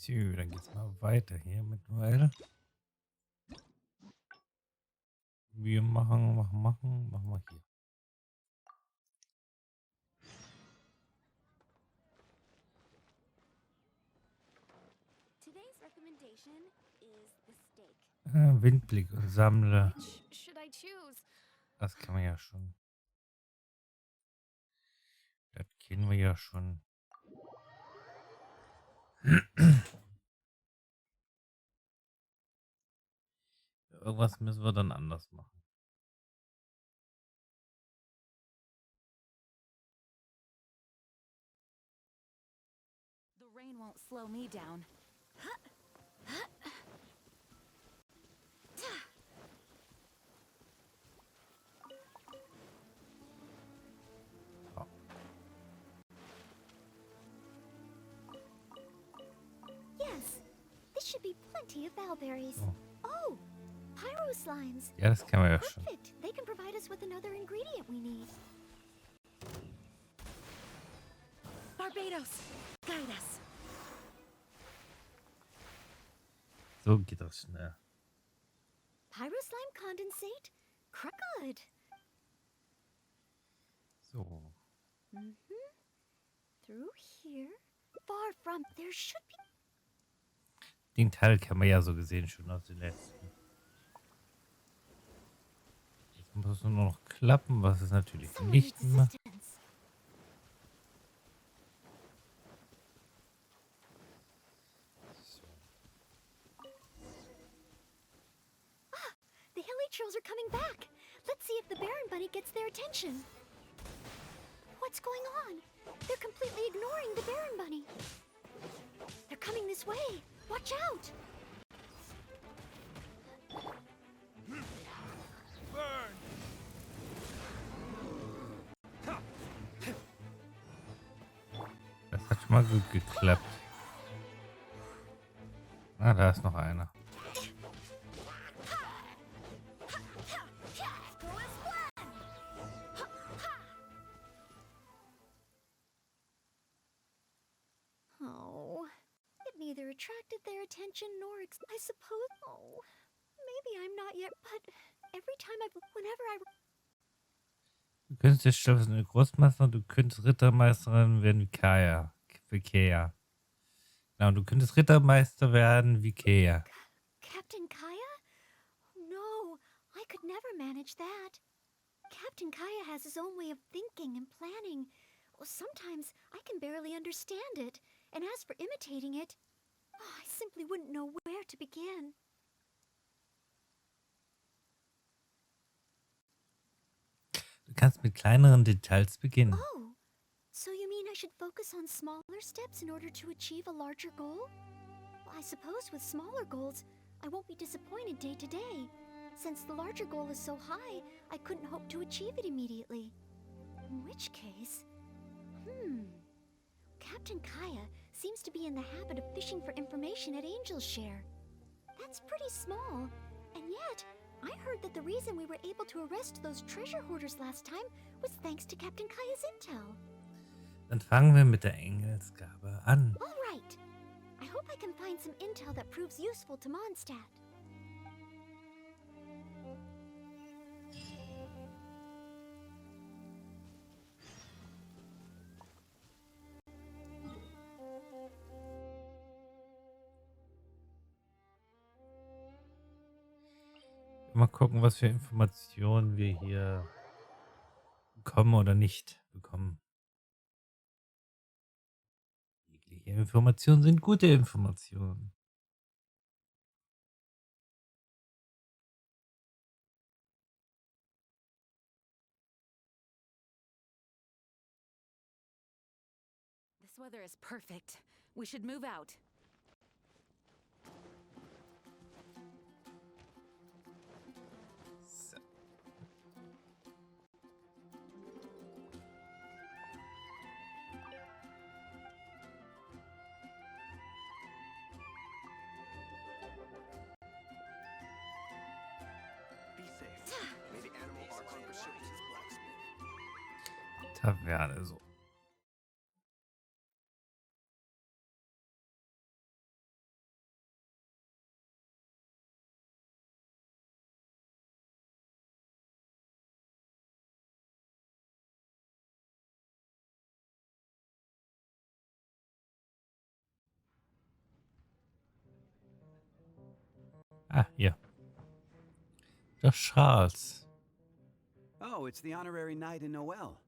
So, dann geht's mal weiter hier mit Noel. Wir machen wir hier. Today's recommendation is the steak. Windblick und sammle. Which should I choose? Das kann man ja schon. Das kennen wir ja schon. Irgendwas müssen wir dann anders machen. The rain won't slow me down. So. Yes, this should be plenty of bowberries. Oh. Oh, pyro slimes. Ja, das kennen wir ja schon. Perfect. They can provide us with another ingredient we need. Barbados, guide us. So geht das schnell. Pyro slime condensate? Good. So. Through here. Far from. There should be. Den Teil kennen wir ja so gesehen schon aus den letzten. Jetzt muss es nur noch klappen, was es natürlich Someone nicht needs macht. assistance. So. The hilly trolls are coming back. Let's see if the Baron Bunny gets their attention. What's going on? They're completely ignoring the Baron Bunny. They're coming this way. Watch out! Das hat schon mal gut geklappt. Ah, da ist noch einer. Oh, it neither attracted their attention nor I suppose. Oh, maybe I'm not yet, but every time whenever I. Du könntest jetzt eine Großmeister und du könntest Rittermeisterin werden wie Kaya. Wie Kea. Genau, du könntest Rittermeister werden wie Kea. Captain Kaya? No, I could never manage that. Captain Kaya has his own way of thinking and planning. Well, sometimes I can barely understand it. And as for imitating it, I simply wouldn't know where to begin. Du kannst mit kleineren Details beginnen. Oh, so you mean I should focus on smaller steps in order to achieve a larger goal? Well, I suppose with smaller goals, I won't be disappointed day to day. Since the larger goal is so high, I couldn't hope to achieve it immediately. In which case, Captain Kaya seems to be in the habit of fishing for information at Angel's Share. That's pretty small, and yet, I heard that the reason we were able to arrest those treasure hoarders last time was thanks to Captain Kaya's intel. Dann fangen wir mit der Engelsgabe an. All right. I hope I can find some intel that proves useful to Mondstadt. Mal gucken, was für Informationen wir hier bekommen oder nicht bekommen. Jegliche Informationen sind gute Informationen. This weather is perfect. We should move out. So. Be safe. May the animal arts and pursuits his blacksmith. Taverne, so. Ah, hier. Der Charles. Oh, it's the honorary knight in Noel.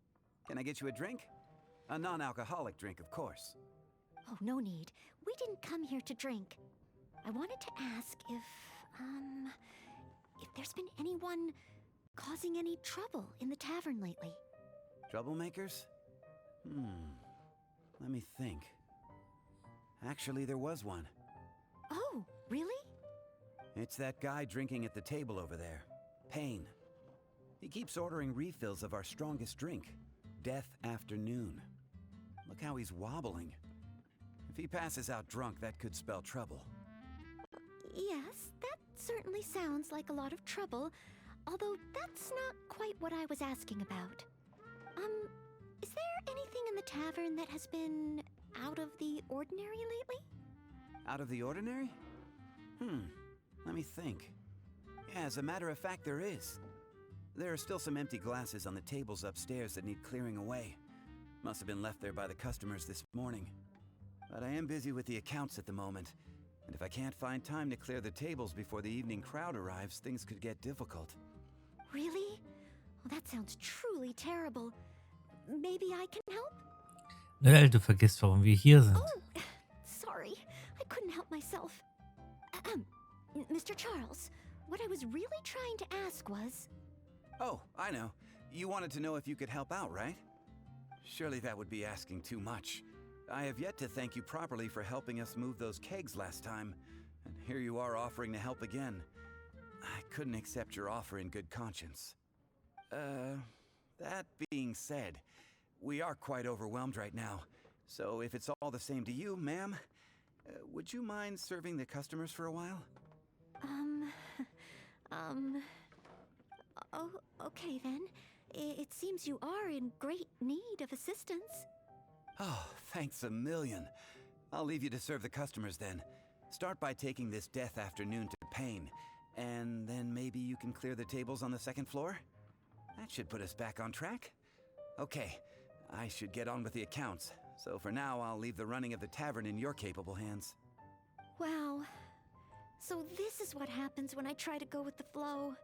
Can I get you a drink? A non-alcoholic drink, of course. Oh, no need. We didn't come here to drink. I wanted to ask if there's been anyone causing any trouble in the tavern lately. Troublemakers? Let me think. Actually, there was one. Oh, really? It's that guy drinking at the table over there. Payne. He keeps ordering refills of our strongest drink, Death Afternoon. Look how he's wobbling. If he passes out drunk, that could spell trouble. Yes, that certainly sounds like a lot of trouble, although that's not quite what I was asking about. Is there anything in the tavern that has been out of the ordinary lately? Out of the ordinary? Let me think. Yeah, as a matter of fact, there is. There are still some empty glasses on the tables upstairs that need clearing away. Must have been left there by the customers this morning. But I am busy with the accounts at the moment, and if I can't find time to clear the tables before the evening crowd arrives, things could get difficult. Really? Well, that sounds truly terrible. Maybe I can help? Noel, du vergisst, warum wir hier sind. Oh, sorry. I couldn't help myself. Mr. Charles, what I was really trying to ask was... Oh, I know. You wanted to know if you could help out, right? Surely that would be asking too much. I have yet to thank you properly for helping us move those kegs last time, and here you are offering to help again. I couldn't accept your offer in good conscience. That being said, we are quite overwhelmed right now, so if it's all the same to you, ma'am, would you mind serving the customers for a while? Oh, okay then. It seems you are in great need of assistance. Oh, thanks a million. I'll leave you to serve the customers then. Start by taking this Death Afternoon to Payne, and then maybe you can clear the tables on the second floor? That should put us back on track. Okay, I should get on with the accounts, so for now I'll leave the running of the tavern in your capable hands. Wow. So this is what happens when I try to go with the flow.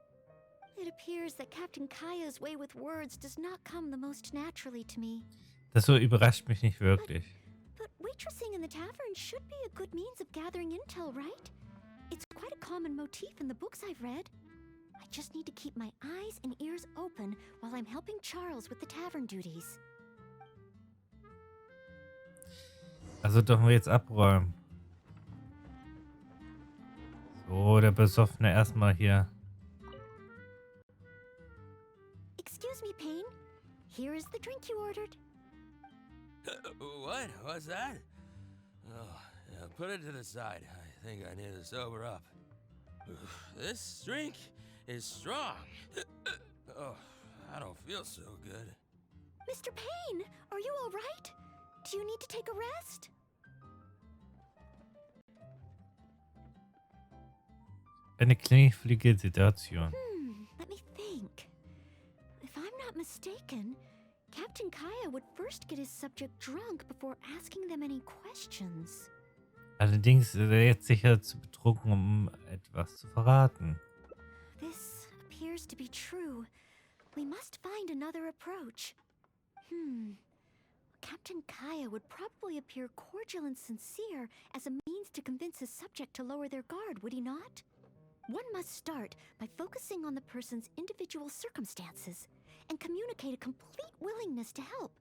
It appears that Captain Kaya's way with words does not come the most naturally to me. Das so überrascht mich nicht wirklich. But waitressing in the tavern should be a good means of gathering intel, right? It's quite a common motif in the books I've read. I just need to keep my eyes and ears open while I'm helping Charles with the tavern duties. Also dürfen wir jetzt abräumen. So, der Besoffene erstmal hier. Excuse me, Payne. Here is the drink you ordered. What? What's that? Oh, yeah, put it to the side. I think I need to sober up. This drink is strong. Oh, I don't feel so good. Mr. Payne, are you all right? Do you need to take a rest? Eine knifflige Situation. Let me think. If I'm not mistaken, Captain Kaya would first get his subject drunk before asking them any questions. Allerdings ist er jetzt sicher zu betrunken, um etwas zu verraten. This appears to be true. We must find another approach. Captain Kaya would probably appear cordial and sincere as a means to convince his subject to lower their guard, would he not? One must start by focusing on the person's individual circumstances and communicate a complete willingness to help.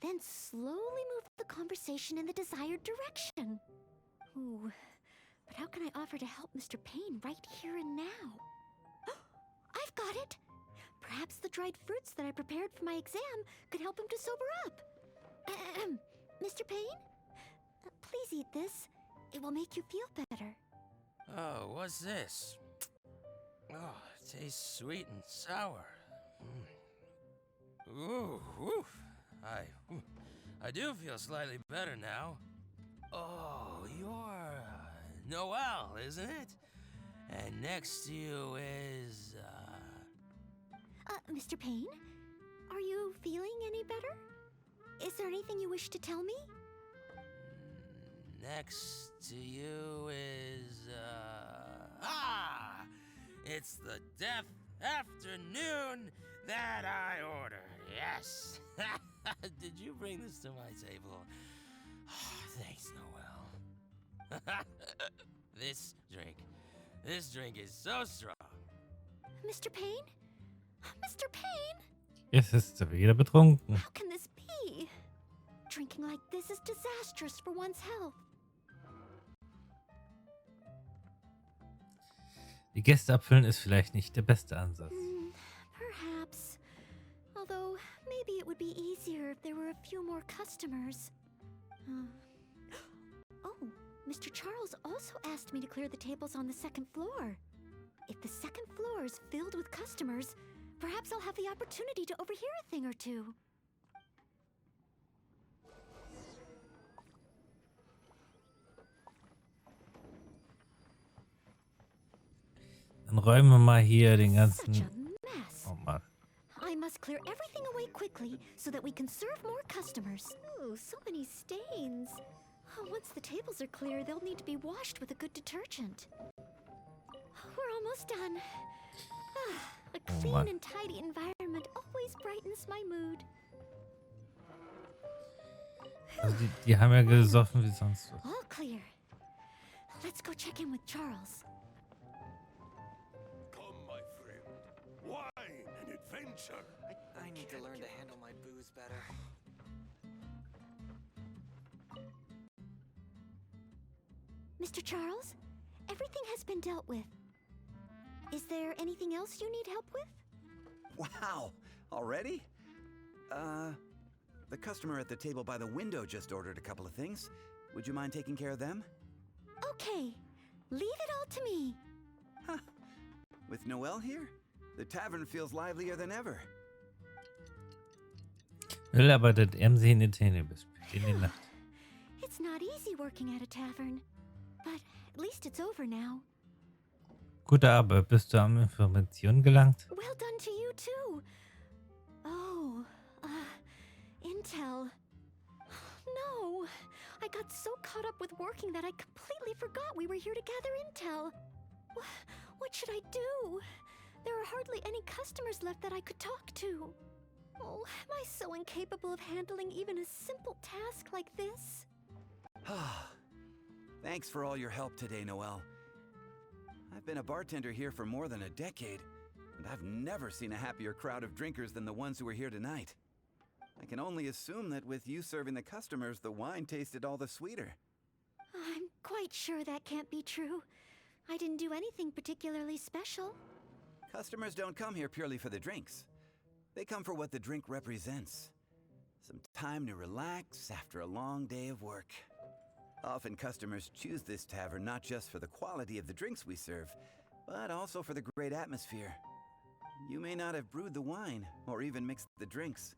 Then slowly move the conversation in the desired direction. Ooh, but how can I offer to help Mr. Payne right here and now? I've got it! Perhaps the dried fruits that I prepared for my exam could help him to sober up. Mr. Payne? Please eat this. It will make you feel better. Oh, what's this? Oh, it tastes sweet and sour. Ooh, woof. I do feel slightly better now. Oh, you're Noel, isn't it? And next to you is, Mr. Payne? Are you feeling any better? Is there anything you wish to tell me? Next to you is, It's the death afternoon that I ordered. Yes. Did you bring this to my table? Thanks, Noel. This drink is so strong. Mr. Payne? Mr. Payne? Jetzt ist er wieder betrunken. How can this be? Drinking like this is disastrous for one's health. Die Gäste abfüllen ist vielleicht nicht der beste Ansatz. Perhaps. Although, maybe it would be easier if there were a few more customers. Oh, Mr. Charles also asked me to clear the tables on the second floor. If the second floor is filled with customers, perhaps I'll have the opportunity to overhear a thing or two. Dann räumen wir mal hier den Such ganzen... a mess. Oh Mann. I must clear everything away quickly so that we can serve more customers. Oh, so many stains. Oh, once the tables are clear, they'll need to be washed with a good detergent. We're almost done. A clean and tidy environment always brightens my mood. Also die haben ja gesoffen wie sonst was. All clear. Let's go check in with Charles. Come, my friend. Wine and adventure. I need to learn to handle my booze better. Mr. Charles, everything has been dealt with. Is there anything else you need help with? Wow, already? The customer at the table by the window just ordered a couple of things. Would you mind taking care of them? Okay, leave it all to me. Huh. With Noel here, the tavern feels livelier than ever. Will arbeitet emsig in den Zähne bis in die Nacht. It's not easy working at a tavern, but at least it's over now. Gute Arbeit. Bist du an Informationen gelangt? Well done to you too. Oh, intel. No, I got so caught up with working that I completely forgot we were here to gather intel. What should I do? There are hardly any customers left that I could talk to. Oh, am I so incapable of handling even a simple task like this? Thanks for all your help today, Noel. I've been a bartender here for more than a decade, and I've never seen a happier crowd of drinkers than the ones who are here tonight. I can only assume that with you serving the customers, the wine tasted all the sweeter. I'm quite sure that can't be true. I didn't do anything particularly special. Customers don't come here purely for the drinks. They come for what the drink represents. Some time to relax after a long day of work. Often customers choose this tavern not just for the quality of the drinks we serve, but also for the great atmosphere. You may not have brewed the wine or even mixed the drinks,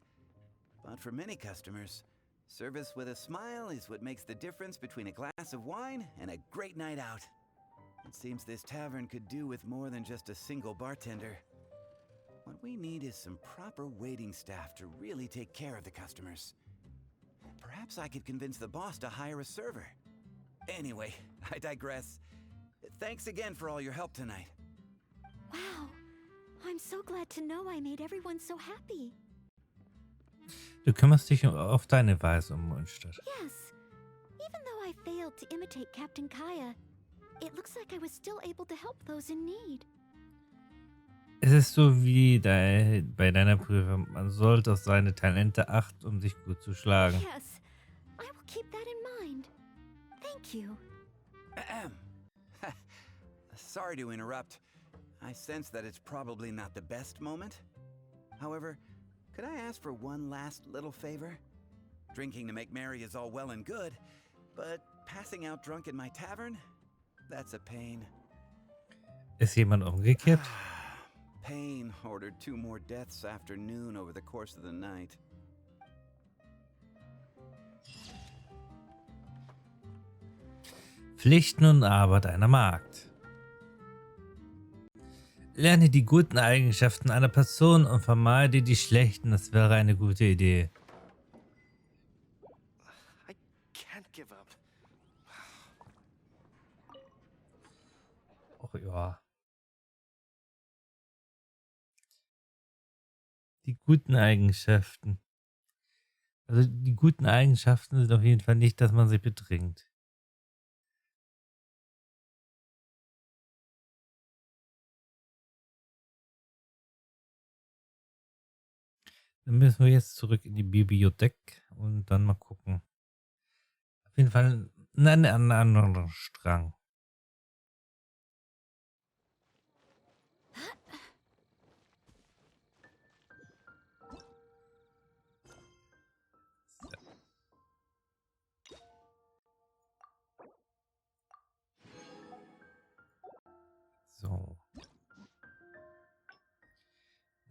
but for many customers, service with a smile is what makes the difference between a glass of wine and a great night out. It seems this tavern could do with more than just a single bartender. What we need is some proper waiting staff to really take care of the customers. Perhaps I could convince the boss to hire a server. Anyway, I digress. Thanks again for all your help tonight. Wow, I'm so glad to know I made everyone so happy. Du kümmerst dich auf deine Weise Unter. Yes, even though I failed to imitate Captain Kaya, it looks like I was still able to help those in need. Es ist so wie bei deiner Prüfung. Man sollte auf seine Talente achten, um sich gut zu schlagen. Yes, I will keep that in mind. Thank you. Sorry to interrupt. I sense that it's probably not the best moment. However, could I ask for one last little favor? Drinking to make merry is all well and good, but passing out drunk in my tavern? That's a pain. Ist jemand umgekehrt? Pain ordered 2 more deaths after noon over the course of the night. Pflichten und Arbeit einer Magd. Lerne die guten Eigenschaften einer Person und vermeide die schlechten. Das wäre eine gute Idee. I can't give up. Auch ja. Die guten Eigenschaften. Also die guten Eigenschaften sind auf jeden Fall nicht, dass man sich betrinkt. Dann müssen wir jetzt zurück in die Bibliothek und dann mal gucken. Auf jeden Fall einen anderen Strang. So.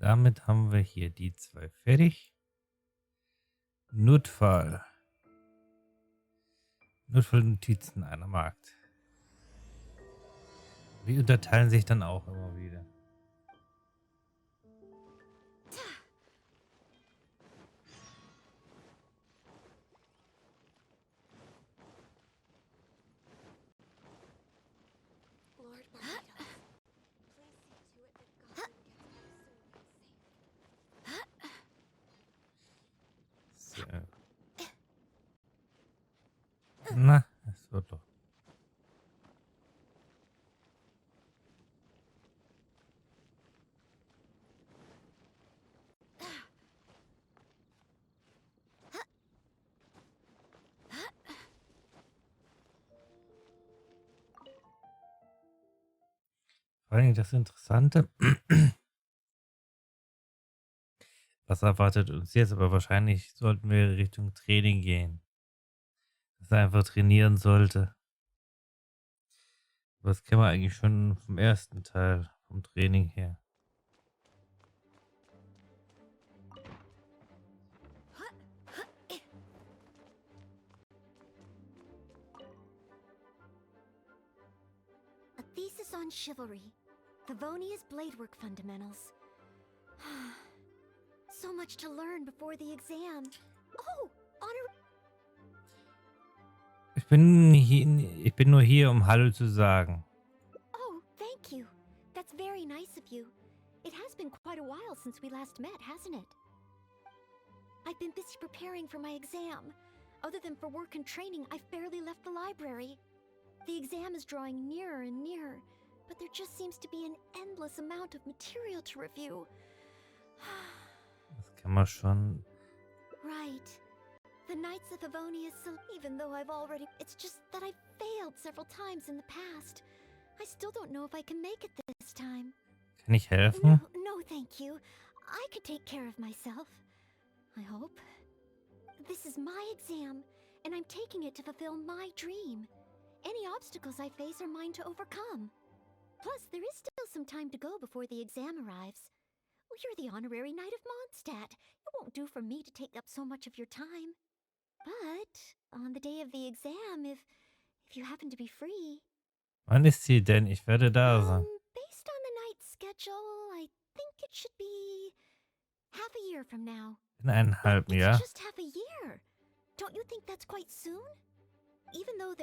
Damit haben wir hier die 2 fertig. Notfall. Notfallnotizen einer Markt. Die unterteilen sich dann auch immer wieder. Lord Barbados, please see to it that God gets here soon and safe. So. Na, es wird doch. Vor allem das Interessante, was erwartet uns jetzt, aber wahrscheinlich sollten wir Richtung Training gehen. Dass er einfach trainieren sollte. Aber das kennen wir eigentlich schon vom ersten Teil, vom Training her. A thesis on chivalry. Favonia's bladework fundamentals. So much to learn before the exam. Oh, honor. Ich bin nur hier, um Hallo zu sagen. Oh, thank you. That's very nice of you. It has been quite a while since we last met, hasn't it? I've been busy preparing for my exam. Other than for work and training, I've barely left the library. The exam is drawing nearer and nearer, but there just seems to be an endless amount of material to review. Das kann man schon. Right. The Knights of Avonia, even though I've already... It's just that I've failed several times in the past. I still don't know if I can make it this time. Kann ich helfen? No, thank you. I could take care of myself. I hope. This is my exam, and I'm taking it to fulfill my dream. Any obstacles I face are mine to overcome. Plus, there is still some time to go before the exam arrives. Well, you're the honorary Knight of Mondstadt. It won't do for me to take up so much of your time. But on the day of the exam, if you happen to be free... Wann ist sie denn? Ich werde da sein. Based on the night's schedule, I think it should be half a year from now. In einem halben It's Jahr. just half a year. Don't you think that's quite soon? Even though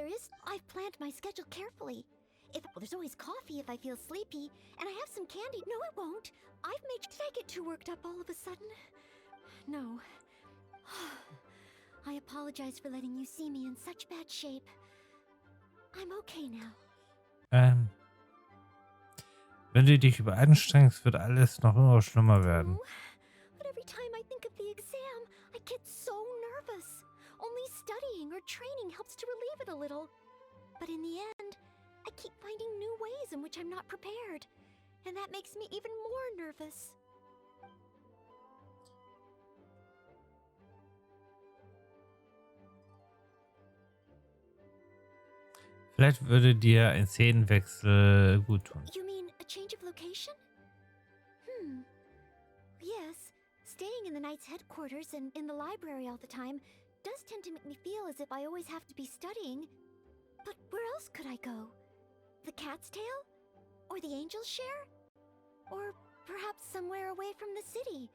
I've planned my schedule carefully. There's always coffee if I feel sleepy, and I have some candy. No, it won't. Did I get too worked up all of a sudden? No. I apologize for letting you see me in such bad shape. I'm okay now. Wenn du dich überanstrengst, wird alles noch immer schlimmer werden. Oh, but every time I think of the exam, I get so nervous. Only studying or training helps to relieve it a little. But in the end, I keep finding new ways in which I'm not prepared. And that makes me even more nervous. Vielleicht würde dir ein Szenenwechsel gut tun. You mean a change of location? Yes, staying in the Knight's headquarters and in the library all the time does tend to make me feel as if I always have to be studying. But where else could I go? The Cat's Tail? Or the Angel's Share? Or perhaps somewhere away from the city?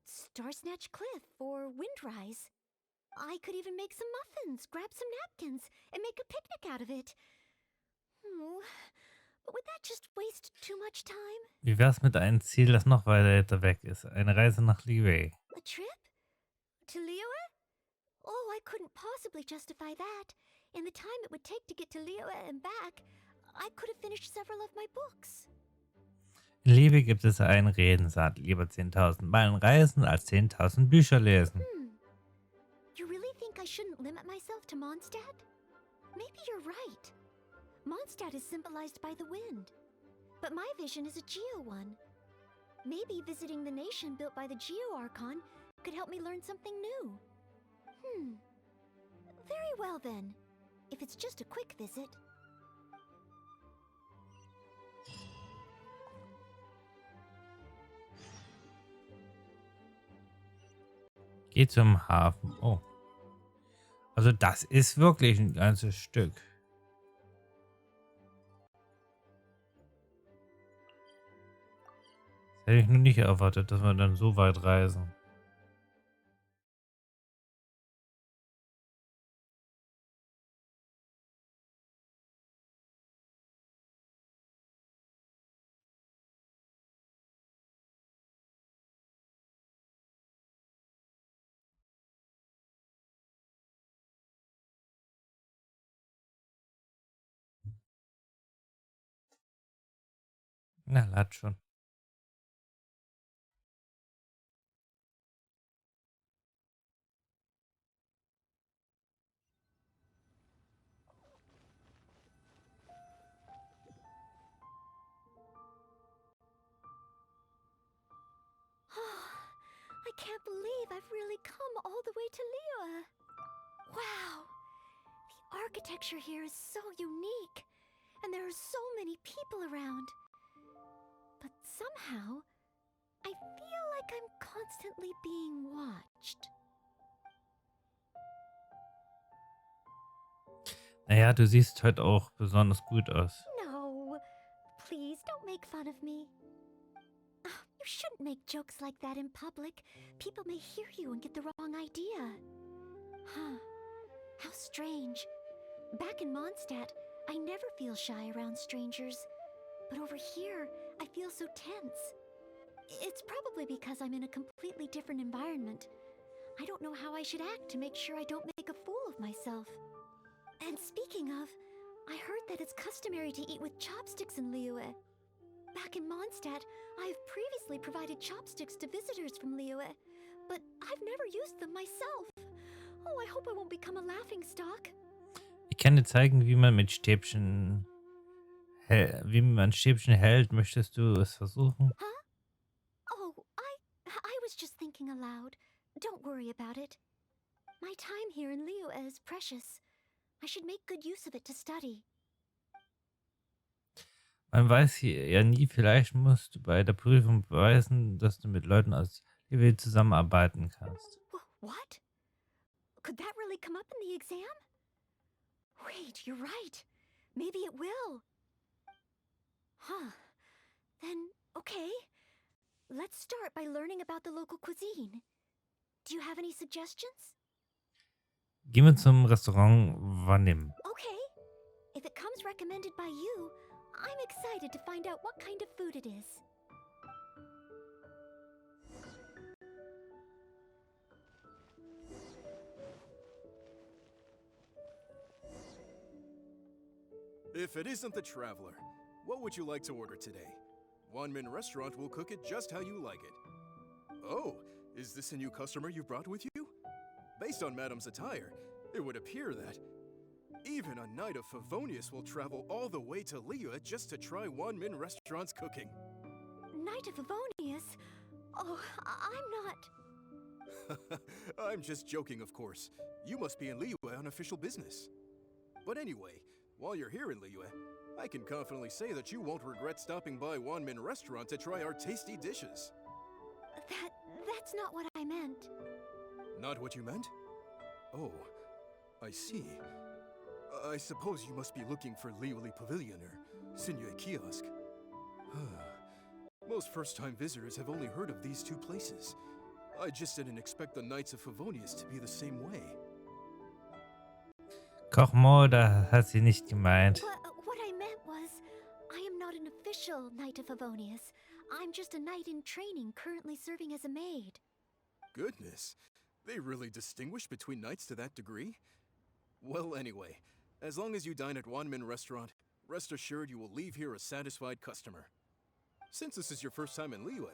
Starsnatch Cliff or Windrise? I could even make some muffins, grab some napkins, and make a picnic out of it. But would that just waste too much time? Wie wär's mit einem Ziel, das noch weiter weg ist? Eine Reise nach Liyue. A trip? To Liyue? Oh, I couldn't possibly justify that. In the time it would take to get to Liyue and back, I could have finished several of my books. In Liebe gibt es einen Redensart. Lieber 10.000 Meilen reisen als 10.000 Bücher lesen. You really think I shouldn't limit myself to Mondstadt? Maybe you're right. Mondstadt is symbolized by the wind. But my vision is a Geo one. Maybe visiting the nation built by the Geo Archon could help me learn something new. Very well then. If it's just a quick visit. Geh zum Hafen. Oh. Also das ist wirklich ein ganzes Stück. Das hätte ich nur nicht erwartet, dass wir dann so weit reisen. Na, lad schon. I can't believe I've really come all the way to Liyue. Wow! The architecture here is so unique, and there are so many people around. But somehow, I feel like I'm constantly being watched. Naja, du siehst heute auch besonders gut aus. No, please don't make fun of me. You shouldn't make jokes like that in public. People may hear you and get the wrong idea. How strange. Back in Mondstadt, I never feel shy around strangers. But over here, I feel so tense. It's probably because I'm in a completely different environment. I don't know how I should act to make sure I don't make a fool of myself. And speaking of, I heard that it's customary to eat with chopsticks in Liyue. Back in Mondstadt, I have previously provided chopsticks to visitors from Liyue, but I've never used them myself. Oh, I hope I won't become a laughingstock. Ich kann dir zeigen, wie man mit Stäbchen hält. Möchtest du es versuchen? Huh? Oh, I was just thinking aloud. Don't worry about it. My time here in Liyue is precious. I should make good use of it to study. Man weiß hier ja nie, vielleicht musst du bei der Prüfung beweisen, dass du mit Leuten aus Liyue zusammenarbeiten kannst. What? Could that really come up in the exam? Wait, you're right. Maybe it will. Then, okay. Let's start by learning about the local cuisine. Do you have any suggestions? Gehen wir zum Restaurant Wanim. Okay. If it comes recommended by you, I'm excited to find out what kind of food it is. If it isn't the Traveler, what would you like to order today? One-man restaurant will cook it just how you like it. Oh, is this a new customer you brought with you? Based on Madam's attire, it would appear that even a knight of Favonius will travel all the way to Liyue just to try One-man restaurant's cooking. Knight of Favonius? Oh, I'm not... I'm just joking, of course. You must be in Liyue on official business. But anyway, while you're here in Liyue, I can confidently say that you won't regret stopping by One-man restaurant to try our tasty dishes. That's not what I meant. Not what you meant? Oh, I see. I suppose you must be looking for Liyue Pavilion or Sinyue Kiosk. Most first-time visitors have only heard of these two places. I just didn't expect the Knights of Favonius to be the same way. Kochmode hat sie nicht gemeint. What I meant was, I am Favonius. I'm just a knight in training, currently serving as a maid. Goodness, they really distinguish between knights to that degree? Well, anyway, as long as you dine at Wanmin Restaurant, rest assured you will leave here a satisfied customer. Since this is your first time in Liyue,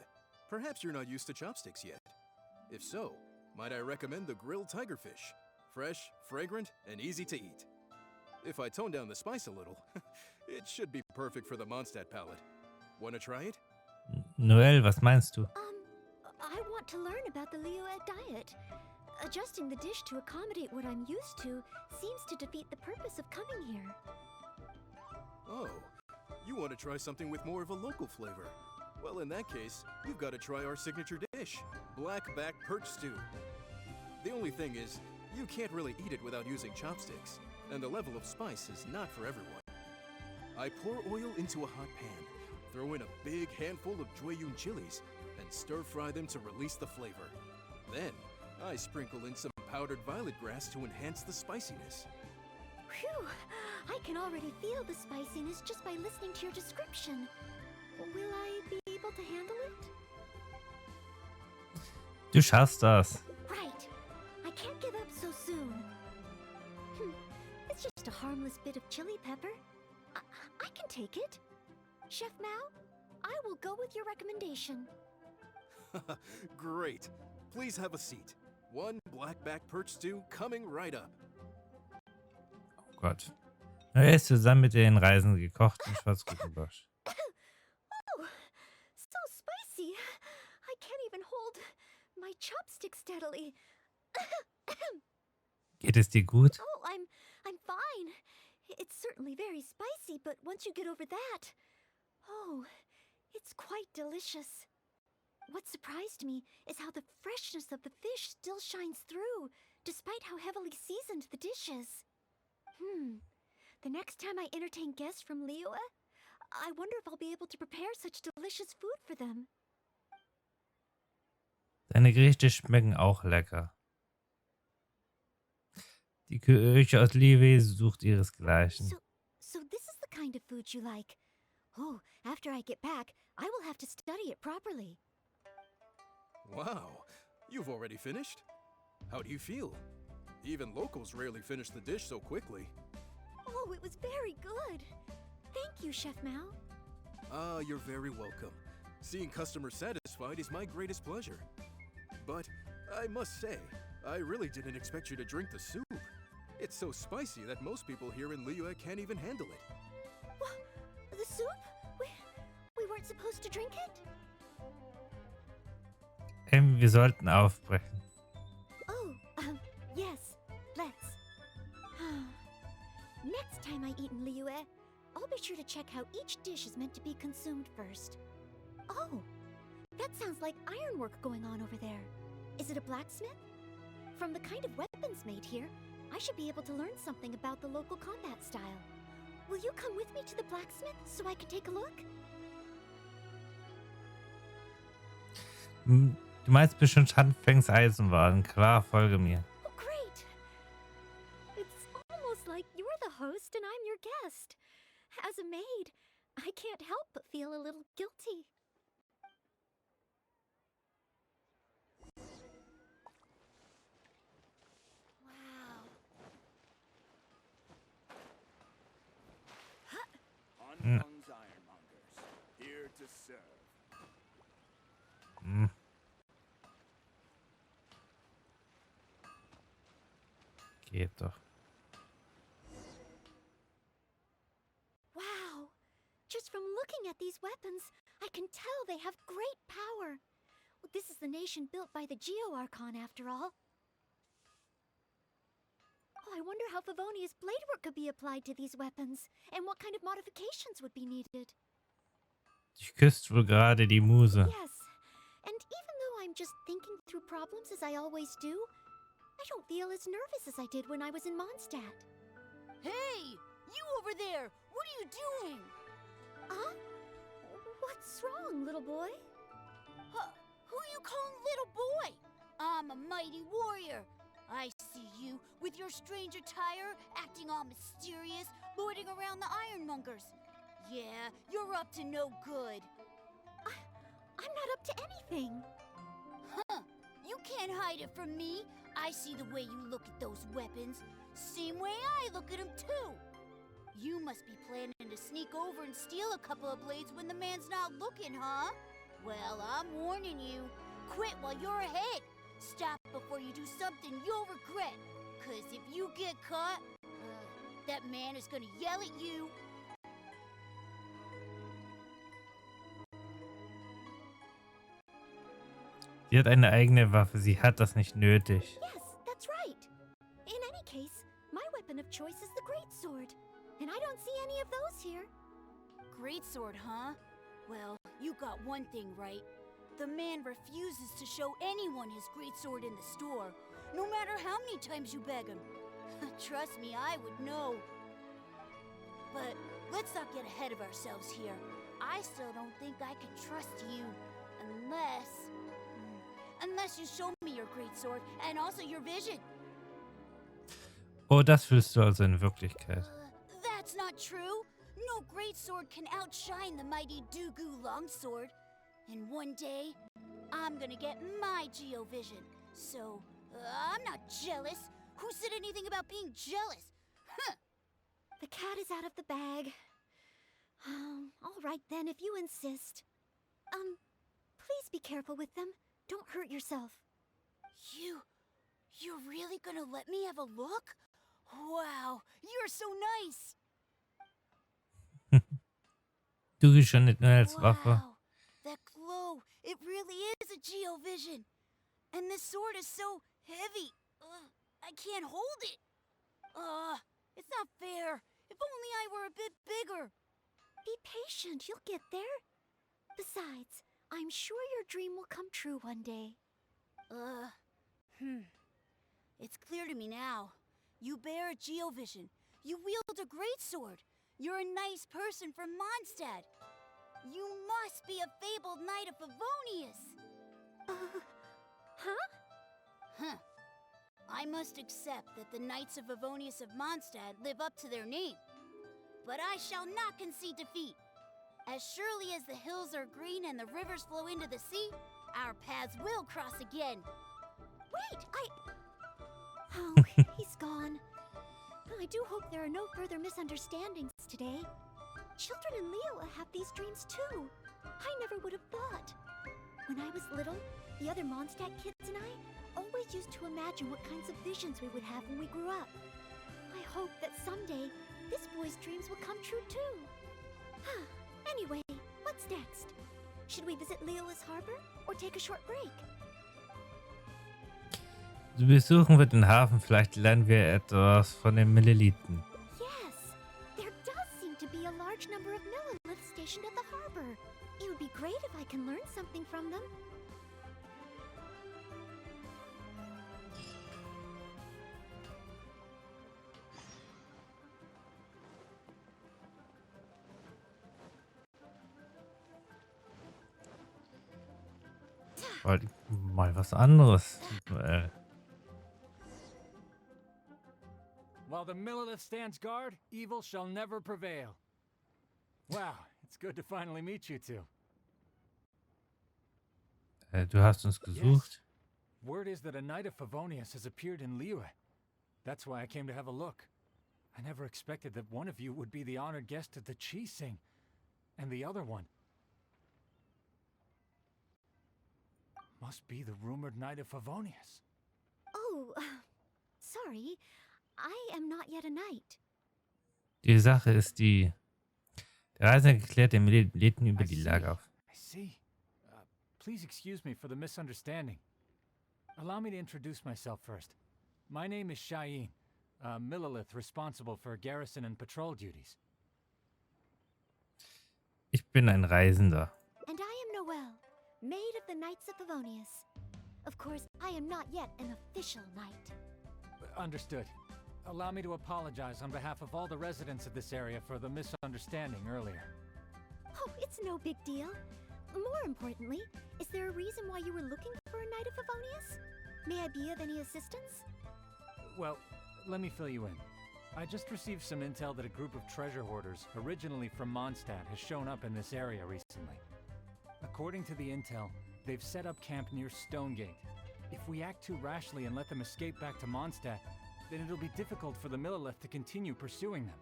perhaps you're not used to chopsticks yet. If so, might I recommend the grilled tigerfish? Fresh, fragrant, and easy to eat. If I tone down the spice a little, it should be perfect for the Mondstadt palate. Wanna try it? Noel, was meinst du? I want to learn about the Liyue diet. Adjusting the dish to accommodate what I'm used to seems to defeat the purpose of coming here. Oh, you want to try something with more of a local flavor? Well, in that case, you've got to try our signature dish, black-back perch stew. The only thing is, you can't really eat it without using chopsticks, and the level of spice is not for everyone. I pour oil into a hot pan, throw in a big handful of Jueyun chilies, and stir-fry them to release the flavor. Then, I sprinkle in some powdered violet grass to enhance the spiciness. Phew! I can already feel the spiciness just by listening to your description. Will I be able to handle it? Du schaffst das. Right. I can't give up so soon. It's just a harmless bit of chili pepper. I can take it. Chef Mao, I will go with your recommendation. Great. Please have a seat. One black-back perch stew coming right up. Oh Gott. Noel ist zusammen mit den Reisenden gekocht und Schwarzkuchenbosch. Oh, so spicy. I can't even hold my chopstick steadily. Geht es dir gut? Oh, I'm fine. It's certainly very spicy, but once you get over that, oh, it's quite delicious. What surprised me is how the freshness of the fish still shines through, despite how heavily seasoned the dish is. The next time I entertain guests from Liyue, I wonder if I'll be able to prepare such delicious food for them. Deine Gerichte schmecken auch lecker. Die Küche aus Liyue sucht ihresgleichen. So this is the kind of food you like. Oh, after I get back, I will have to study it properly. Wow, you've already finished? How do you feel? Even locals rarely finish the dish so quickly. Oh, it was very good. Thank you, Chef Mao. Ah, you're very welcome. Seeing customers satisfied is my greatest pleasure. But I must say, I really didn't expect you to drink the soup. It's so spicy that most people here in Liyue can't even handle it. What? The soup? We weren't supposed to drink it? Wir sollten aufbrechen. Oh, yes, let's. Next time I eat in Liyue, I'll be sure to check how each dish is meant to be consumed first. Oh, that sounds like ironwork going on over there. Is it a blacksmith? From the kind of weapons made here, I should be able to learn something about the local combat style. Will you come with me to the blacksmith so I can take a look? Du meinst bestimmt Handfängs Eisenwaren. Klar, folge mir. Oh, great! It's almost like you're the host and I'm your guest. As a maid, I can't help but feel a little guilty. Unhung's ironmongers, here to serve. Geht doch. Wow! Just from looking at these weapons, I can tell they have great power. Well, this is the nation built by the Geo-Archon, after all. Oh, I wonder how Favonius bladework could be applied to these weapons, and what kind of modifications would be needed. Ich küsst wohl gerade die Muse. Yes, and even though I'm just thinking through problems as I always do, I don't feel as nervous as I did when I was in Mondstadt. Hey! You over there! What are you doing? Huh? What's wrong, little boy? Who you calling little boy? I'm a mighty warrior. I see you with your strange attire, acting all mysterious, lording around the ironmongers. Yeah, you're up to no good. I'm not up to anything. Huh. You can't hide it from me. I see the way you look at those weapons. Same way I look at them too. You must be planning to sneak over and steal a couple of blades when the man's not looking, huh? Well, I'm warning you. Quit while you're ahead. Stop before you do something you'll regret. 'Cause if you get caught, that man is gonna yell at you. Sie hat eine eigene Waffe. Sie hat das nicht nötig. Yes, that's right. In any case, my weapon of choice is the greatsword. And I don't see any of those here. Greatsword, huh? Well, you got one thing right. The man refuses to show anyone his greatsword in the store, no matter how many times you beg him. Trust me, I would know. But let's not get ahead of ourselves here. I still don't think I can trust you unless you show me your greatsword and also your vision. Oh, das willst du also in Wirklichkeit. That's not true. No greatsword can outshine the mighty Dugu longsword. And one day, I'm gonna get my Geovision. So, I'm not jealous. Who said anything about being jealous? Huh. The cat is out of the bag. All right then, if you insist. Please be careful with them. Don't hurt yourself. You're really gonna let me have a look? Wow, you're so nice. Du schon nicht nur als Waffe. Wow, that glow, it really is a Geovision. And this sword is so heavy. I can't hold it. It's not fair. If only I were a bit bigger. Be patient, you'll get there. Besides, I'm sure your dream will come true one day. It's clear to me now. You bear a Geovision. You wield a greatsword. You're a nice person from Mondstadt. You must be a fabled knight of Favonius. Huh? I must accept that the Knights of Favonius of Mondstadt live up to their name. But I shall not concede defeat. As surely as the hills are green and the rivers flow into the sea, our paths will cross again. Wait, Oh, he's gone. I do hope there are no further misunderstandings today. Children in Leola have these dreams too. I never would have thought. When I was little, the other Mondstadt kids and I always used to imagine what kinds of visions we would have when we grew up. I hope that someday this boy's dreams will come true too. Anyway, what's next? Should we visit Leola's harbor or take a short break? Besuchen wir den Hafen. Vielleicht lernen wir etwas von den Milliliten. Yes, there does seem to be a large number of Milliliths stationed at the harbor. It would be great if I can learn something from them. Mal was anderes. While the Millilith stands guard, evil shall never prevail. Wow, it's good to finally meet you two. Du hast uns gesucht. Yes. Word is that a knight of Favonius has appeared in Liyue. That's why I came to have a look. I never expected that one of you would be the honored guest at the Chi Sing, and the other one must be the rumored knight of Favonius. Oh, sorry. I am not yet a knight. Die Sache ist die. Der Reisende klärt den Milliliten über die Lage auf. I see. Please excuse me for the misunderstanding. Allow me to introduce myself first. My name is Cheyenne, a Millilith responsible for garrison and patrol duties. Ich bin ein Reisender. And I am Noelle, maid of the Knights of Favonius. Of course, I am not yet an official knight. Understood. Allow me to apologize on behalf of all the residents of this area for the misunderstanding earlier. Oh, it's no big deal. More importantly, is there a reason why you were looking for a Knight of Favonius? May I be of any assistance? Well, let me fill you in. I just received some intel that a group of treasure hoarders, originally from Mondstadt, has shown up in this area recently. According to the intel, they've set up camp near Stonegate. If we act too rashly and let them escape back to Mondstadt, then it'll be difficult for the Millelith to continue pursuing them.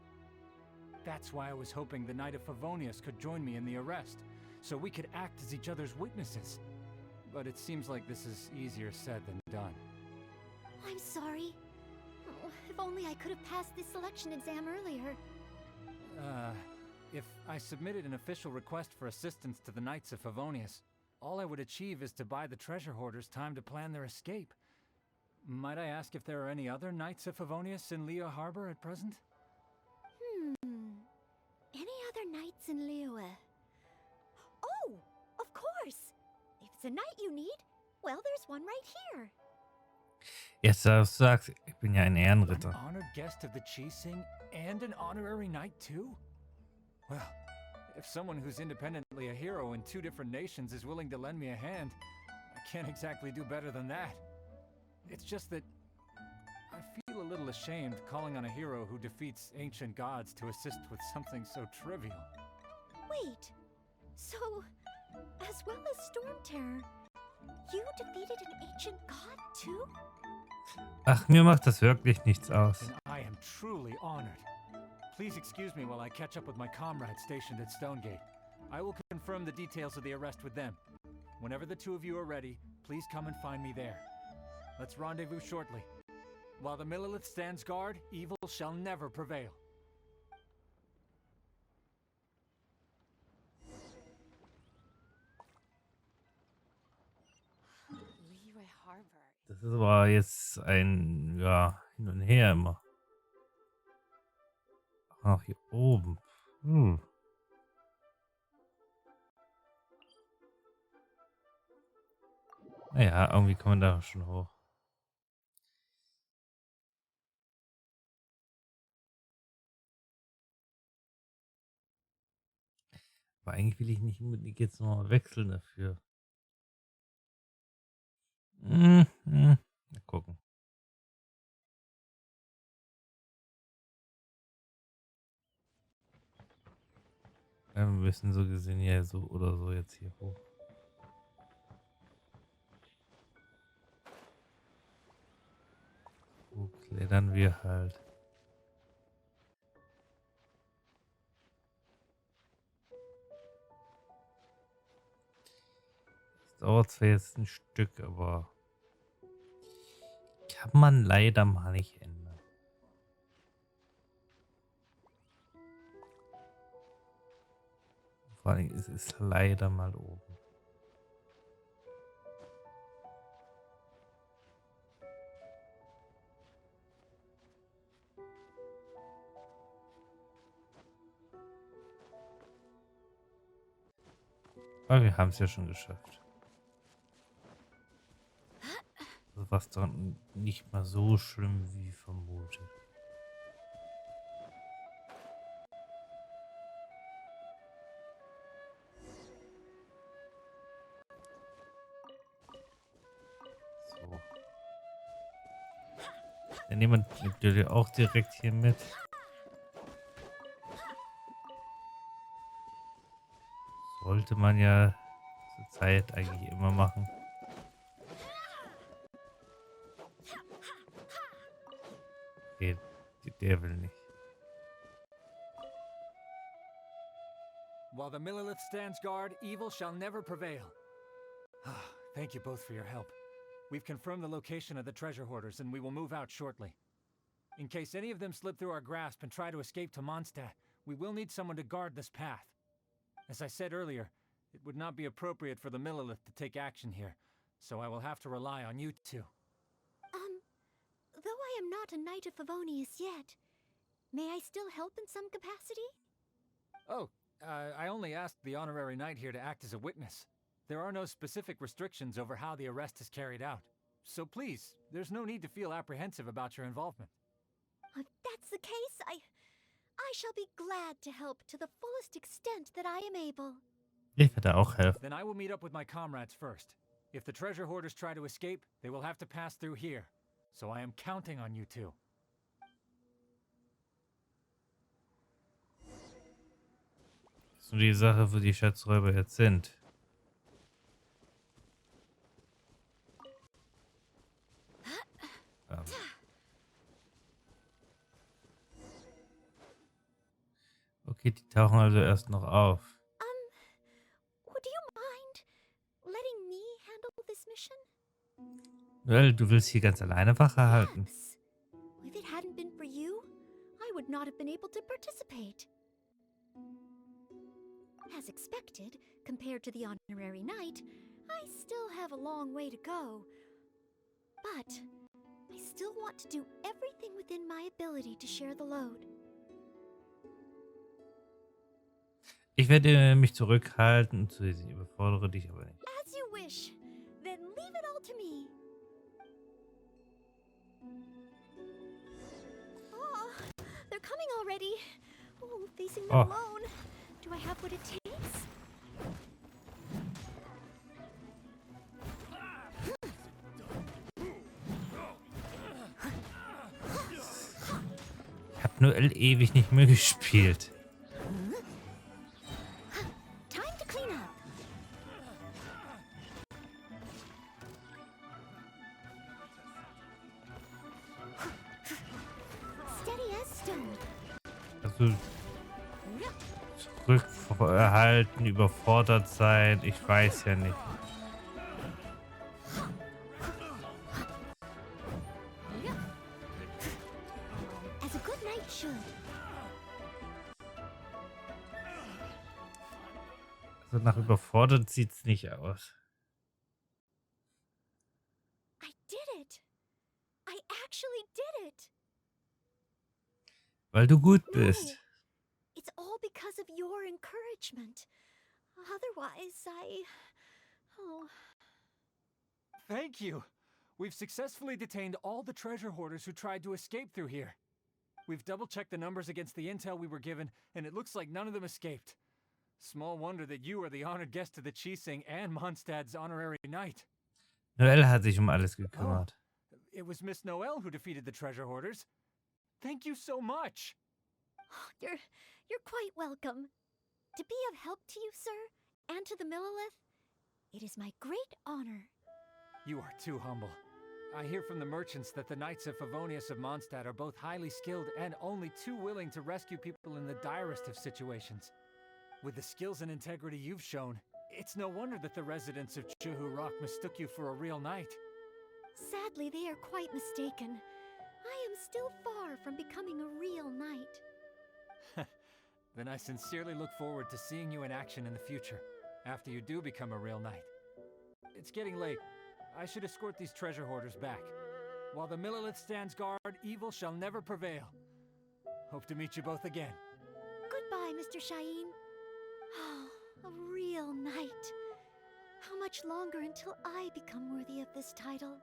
That's why I was hoping the Knight of Favonius could join me in the arrest, so we could act as each other's witnesses. But it seems like this is easier said than done. I'm sorry. Oh, if only I could have passed this selection exam earlier. If I submitted an official request for assistance to the Knights of Favonius, all I would achieve is to buy the treasure hoarders time to plan their escape. Might I ask if there are any other Knights of Favonius in Leo Harbor at present? Any other knights in Leo? Oh, of course! If it's a knight you need, well, there's one right here. Jetzt du sagst, ich bin ja ein An Ehrenritter. honored guest of the Chising and an honorary knight too? Well, if someone who's independently a hero in two different nations is willing to lend me a hand, I can't exactly do better than that. It's just that I feel a little ashamed calling on a hero who defeats ancient gods to assist with something so trivial. Wait, so, as well as Storm Terror, you defeated an ancient god too? Ach, mir macht das wirklich nichts aus. Then I am truly honored. Please excuse me while I catch up with my comrades stationed at Stonegate. I will confirm the details of the arrest with them. Whenever the two of you are ready, please come and find me there. Let's rendezvous shortly. While the Millelith stands guard, evil shall never prevail. Leroy Harbor. Das ist aber jetzt ein, ja, hin und her immer. Auch hier oben. Naja, irgendwie kommen wir da schon hoch. Aber eigentlich will ich nicht unbedingt jetzt nochmal wechseln dafür. Mal gucken. Ja, wir müssen so gesehen ja so oder so jetzt hier hoch. Wo klettern wir halt? Das dauert zwar jetzt ein Stück, aber kann man leider mal nicht ändern. Vor allem ist es leider mal oben. Aber wir haben es ja schon geschafft. Also was doch nicht mal so schlimm wie vermutet. So. Dann nehmen wir natürlich auch direkt hier mit. Sollte man ja zur Zeit eigentlich immer machen. Okay, der will nicht. While the Millelith stands guard, evil shall never prevail. Thank you both for your help. We've confirmed the location of the treasure hoarders and we will move out shortly. In case any of them slip through our grasp and try to escape to Mondstadt, we will need someone to guard this path. As I said earlier, it would not be appropriate for the Millelith to take action here, so I will have to rely on you two. Though I am not a Knight of Favonius yet, may I still help in some capacity? Oh, I only asked the honorary knight here to act as a witness. There are no specific restrictions over how the arrest is carried out. So please, there's no need to feel apprehensive about your involvement. If that's the case, I shall be glad to help to the fullest extent that I am able. Ich werde auch helfen. Then I will meet up with my comrades first. If the treasure hoarders try to escape, they will have to pass through here. So I am counting on you two. Das ist nur die Sache, wo die Schatzräuber jetzt sind. Okay, die tauchen also erst noch auf. Would you mind letting me handle this mission? Noel, du willst hier ganz alleine Wache halten. Yes. If it hadn't been for you, I would not have been able to participate. As expected, compared to the honorary knight, I still have a long way to go. But I still want to do everything within my ability to share the load. Ich werde mich zurückhalten und zusätzlich überfordere dich aber nicht. As you wish. Then leave it all to me. Oh, they're coming already. Oh, facing them alone. Do I have what it takes? Ich habe Noel ewig nicht mehr gespielt. Time to clean up. Steady as stone. Also zurückhalten, überfordert sein, ich weiß ja nicht. As a good knight should. Also nach überfordert sieht's nicht aus. I did it. I actually did it. Weil du gut bist. No. It's all because of your encouragement. Otherwise, Oh. Thank you. We've successfully detained all the treasure hoarders who tried to escape through here. We've double-checked the numbers against the intel we were given, and it looks like none of them escaped. Small wonder that you are the honored guest of the Chising and Mondstadt's honorary knight. Noel hat sich alles gekümmert. It was Miss Noel who defeated the treasure hoarders. Thank you so much. You're quite welcome. To be of help to you, sir, and to the Millilith, it is my great honor. You are too humble. I hear from the merchants that the Knights of Favonius of Mondstadt are both highly skilled and only too willing to rescue people in the direst of situations. With the skills and integrity you've shown, it's no wonder that the residents of Chuhu Rock mistook you for a real knight. Sadly, they are quite mistaken. I am still far from becoming a real knight. Then I sincerely look forward to seeing you in action in the future, after you do become a real knight. It's getting late. I should escort these treasure hoarders back. While the Millilith stands guard, evil shall never prevail. Hope to meet you both again. Goodbye, Mr. Shahin. Oh, a real knight. How much longer until I become worthy of this title?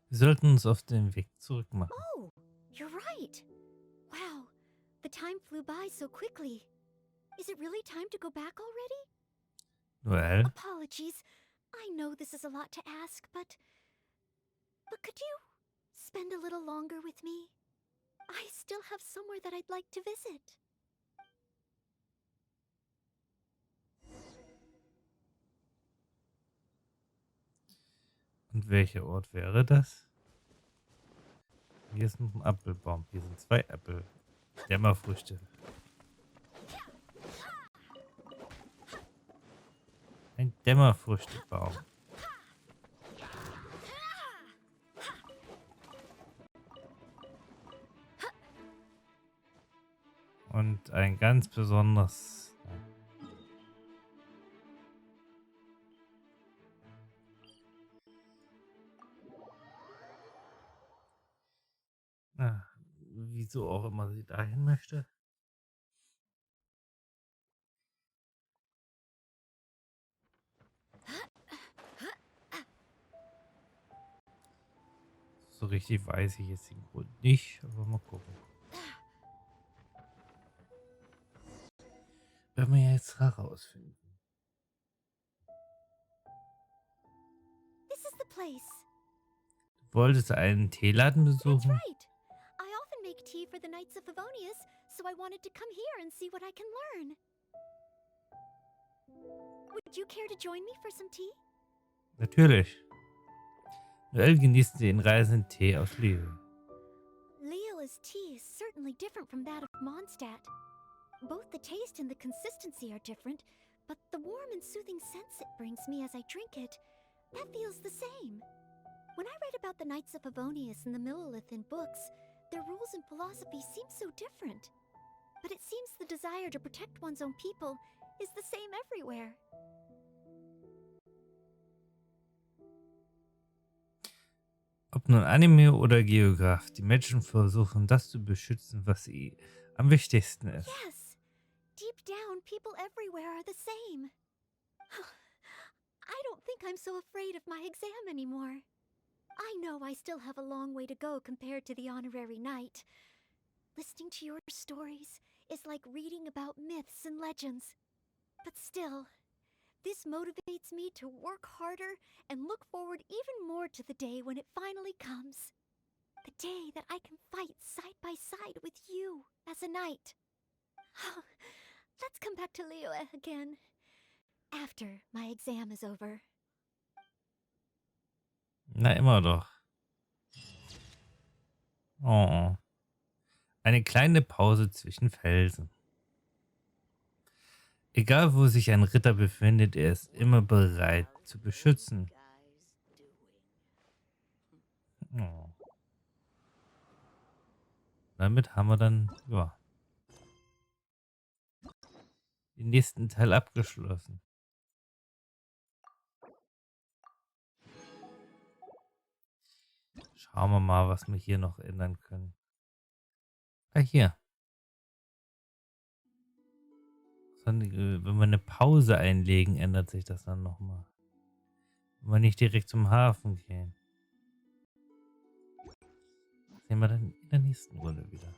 Wir sollten uns auf den Weg zurück machen. Oh, you're right. Wow, the time flew by so quickly. Is it really time to go back already? Noel? Apologies. I know this is a lot to ask, but could you spend a little longer with me? I still have somewhere that I'd like to visit. Und welcher Ort wäre das? Hier ist noch ein Apfelbaum. Hier sind 2 Äpfel. Dämmerfrüchte. Ein Dämmerfrüchtebaum. Und ein ganz besonderes. Wieso auch immer sie dahin möchte. So richtig weiß ich jetzt den Grund nicht, aber mal gucken. Werden wir jetzt herausfinden. This is the place. Du wolltest einen Teeladen That's besuchen? right. I often make tea for the Knights of Favonius, so I wanted to come here and see what I can learn. Would you care to join me for some tea? Natürlich. Noel genießt den reisenden Tee aus Liebe. Leola's tea is certainly different from that of Mondstadt. Both the taste and the consistency are different, but the warm and soothing sense it brings me as I drink it, that feels the same. When I read about the Knights of Favonius and the Millilith in books, their rules and philosophy seem so different. But it seems the desire to protect one's own people is the same everywhere. Ob nun Anime oder Geograf, die Menschen versuchen, das zu beschützen, was sie am wichtigsten ist. Yes. Deep down, people everywhere are the same. I don't think I'm so afraid of my exam anymore. I know I still have a long way to go compared to the honorary knight. Listening to your stories is like reading about myths and legends. But still, this motivates me to work harder and look forward even more to the day when it finally comes. The day that I can fight side by side with you as a knight. Let's come back to Liyue again. After my exam is over. Na, immer doch. Oh. Eine kleine Pause zwischen Felsen. Egal, wo sich ein Ritter befindet, er ist immer bereit zu beschützen. Oh. Damit haben wir dann, ja, den nächsten Teil abgeschlossen. Schauen wir mal, was wir hier noch ändern können. Ah, hier. Wenn wir eine Pause einlegen, ändert sich das dann nochmal. Wenn wir nicht direkt zum Hafen gehen. Das sehen wir dann in der nächsten Runde wieder.